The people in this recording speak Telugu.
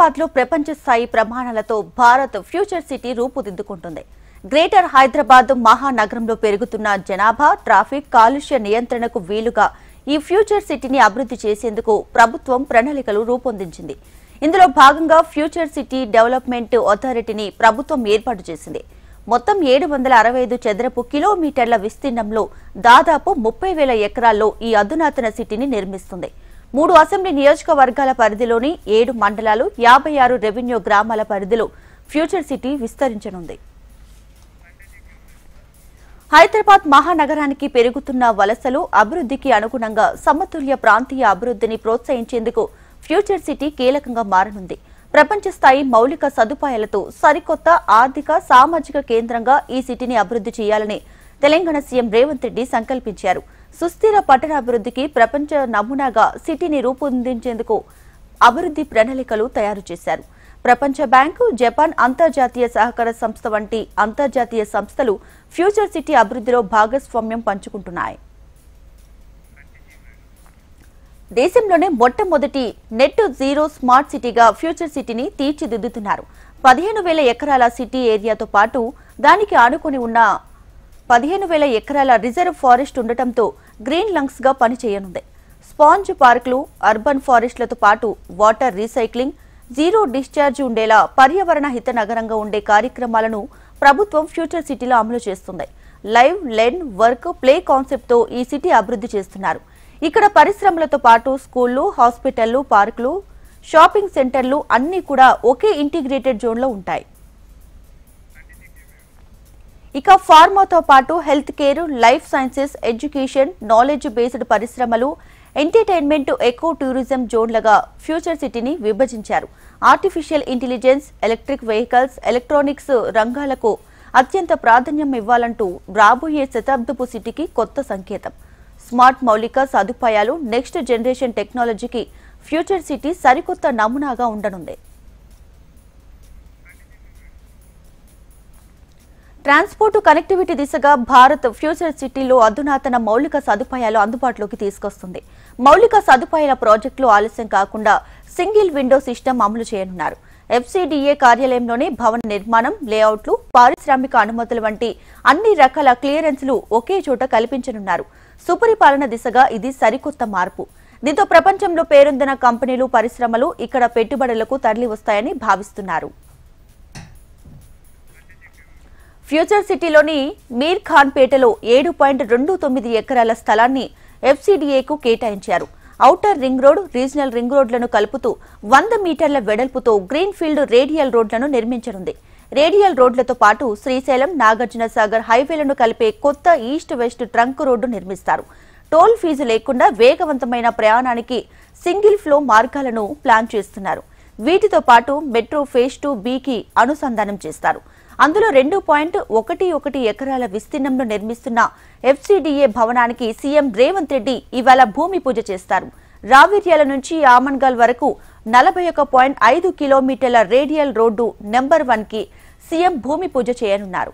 హైదరాబాద్ లో ప్రపంచ స్థాయి ప్రమాణాలతో భారత్ ఫ్యూచర్ సిటీ రూపుదిద్దుకుంటుంది. గ్రేటర్ హైదరాబాద్ మహానగరంలో పెరుగుతున్న జనాభా, ట్రాఫిక్, కాలుష్య నియంత్రణకు వీలుగా ఈ ఫ్యూచర్ సిటీని అభివృద్ధి చేసేందుకు ప్రభుత్వం ప్రణాళికలు రూపొందించింది. ఇందులో భాగంగా ఫ్యూచర్ సిటీ డెవలప్మెంట్ అథారిటీని ప్రభుత్వం ఏర్పాటు చేసింది. మొత్తం 765 చదరపు కిలోమీటర్ల విస్తీర్ణంలో దాదాపు 30,000 ఎకరాల్లో ఈ అధునాతన సిటీని నిర్మిస్తుంది. 3 అసెంబ్లీ నియోజకవర్గాల పరిధిలోని 7 మండలాలు, 56 రెవెన్యూ గ్రామాల పరిధిలో ఫ్యూచర్ సిటీ విస్తరించనుంది. హైదరాబాద్ మహానగరానికి పెరుగుతున్న వలసలు, అభివృద్ధికి అనుగుణంగా సమతుల్య ప్రాంతీయ అభివృద్ధిని ప్రోత్సహించేందుకు ఫ్యూచర్ సిటీ కీలకంగా మారనుంది. ప్రపంచ స్థాయి మౌలిక సదుపాయాలతో సరికొత్త ఆర్థిక, సామాజిక కేంద్రంగా ఈ సిటీని అభివృద్ధి చేయాలని తెలంగాణ సీఎం రేవంత్ రెడ్డి సంకల్పించారు. సుస్థిర పట్టణాభివృద్ధికి ప్రపంచ నమూనాగా సిటీని రూపొందించేందుకు అభివృద్ధి ప్రణాళికలు తయారు చేశారు. ప్రపంచ బ్యాంకు, జపాన్ అంతర్జాతీయ సహకార సంస్థ వంటి అంతర్జాతీయ సంస్థలు ఫ్యూచర్ సిటీ అభివృద్ధిలో భాగస్వామ్యం పంచుకుంటున్నాయి. దేశంలోనే మొట్టమొదటి నెట్ జీరో స్మార్ట్ సిటీగా ఫ్యూచర్ సిటీని తీర్చిదిద్దుతున్నారు. 15,000 ఎకరాల సిటీ ఏరియాతో పాటు దానికి ఆనుకుని ఉన్న 15,000 ఎకరాల రిజర్వ్ ఫారెస్ట్ ఉండటంతో గ్రీన్ లంగ్స్ గా పనిచేయనుంది. స్పాంజ్ పార్కులు, అర్బన్ ఫారెస్ట్లతో పాటు వాటర్ రీసైక్లింగ్, జీరో డిశ్చార్జ్ ఉండేలా పర్యావరణ హిత నగరంగా ఉండే కార్యక్రమాలను ప్రభుత్వం ఫ్యూచర్ సిటీలో అమలు చేస్తుంది. Live, learn, work, play concept తో ఈ సిటీ అభివృద్ధి చేస్తున్నారు. ఇక్కడ పరిశ్రమలతో పాటు స్కూళ్లు, హాస్పిటళ్లు, పార్కులు, షాపింగ్ సెంటర్లు అన్ని కూడా ఒకే ఇంటిగ్రేటెడ్ జోన్ లో ఉంటాయి. ఇక ఫార్మాతో పాటు health care, life sciences, education, knowledge based పరిశ్రమలు, ఎంటర్టైన్మెంట్, ఎకో టూరిజం జోన్లుగా ఫ్యూచర్ సిటీని విభజించారు. Artificial intelligence, electric vehicles, electronics రంగాలకు అత్యంత ప్రాధాన్యం ఇవ్వాలంటూ రాబోయే శతాబ్దపు సిటీకి కొత్త సంకేతం. స్మార్ట్ మౌలిక సదుపాయాలు, నెక్స్ట్ జనరేషన్ టెక్నాలజీకి ఫ్యూచర్ సిటీ సరికొత్త నమూనాగా ఉండనుంది. ట్రాన్స్పోర్ట్ కనెక్టివిటీ దిశగా భారత్ ఫ్యూచర్ సిటీలో అధునాతన మౌలిక సదుపాయాలు అందుబాటులోకి తీసుకొస్తుంది. మౌలిక సదుపాయాల ప్రాజెక్టులు ఆలస్యం కాకుండా సింగిల్ విండో సిస్టమ్ అమలు చేయనున్నారు. ఎఫ్సీడీఏ కార్యాలయంలోనే భవన నిర్మాణం, లేఅవుట్లు, పారిశ్రామిక అనుమతులు వంటి అన్ని రకాల క్లియరెన్స్లు ఒకే చోట కల్పించనున్నారు. సుపరిపాలన దిశగా ఇది సరికొత్త మార్పు. దీంతో ప్రపంచంలో పేరొందిన కంపెనీలు, పరిశ్రమలు ఇక్కడ పెట్టుబడులకు తరలి వస్తాయని భావిస్తున్నారు. ఫ్యూచర్ సిటీలోని మీర్ ఖాన్ పేటలో 7.29 ఎకరాల స్థలాన్ని ఎఫ్సీడీఏకు కేటాయించారు. Outer ring road, regional ring రోడ్లను కలుపుతూ 100 మీటర్ల వెడల్పుతో గ్రీన్ ఫీల్డ్ రేడియల్ రోడ్లను నిర్మించనుంది. రేడియల్ రోడ్లతో పాటు శ్రీశైలం, నాగార్జున సాగర్ హైవేలను కలిపే కొత్త ఈస్ట్ వెస్ట్ ట్రంక్ రోడ్డు నిర్మిస్తారు. టోల్ ఫీజు లేకుండా వేగవంతమైన ప్రయాణానికి సింగిల్ ఫ్లో మార్గాలను ప్లాన్ చేస్తున్నారు. వీటితో పాటు మెట్రో ఫేజ్ 2Bకి అనుసంధానం చేస్తారు. అందులో 2.11 ఎకరాల విస్తీర్ణంలో నిర్మిస్తున్న ఎఫ్సీడీఏ భవనానికి సీఎం రేవంత్ రెడ్డి ఇవాళ భూమి పూజ చేస్తారు. రావిర్యాల నుంచి ఆమన్గల్ వరకు 41.5 కిలోమీటర్ల రేడియల్ రోడ్డు నెంబర్ 1కి సీఎం భూమి పూజ చేయనున్నారు.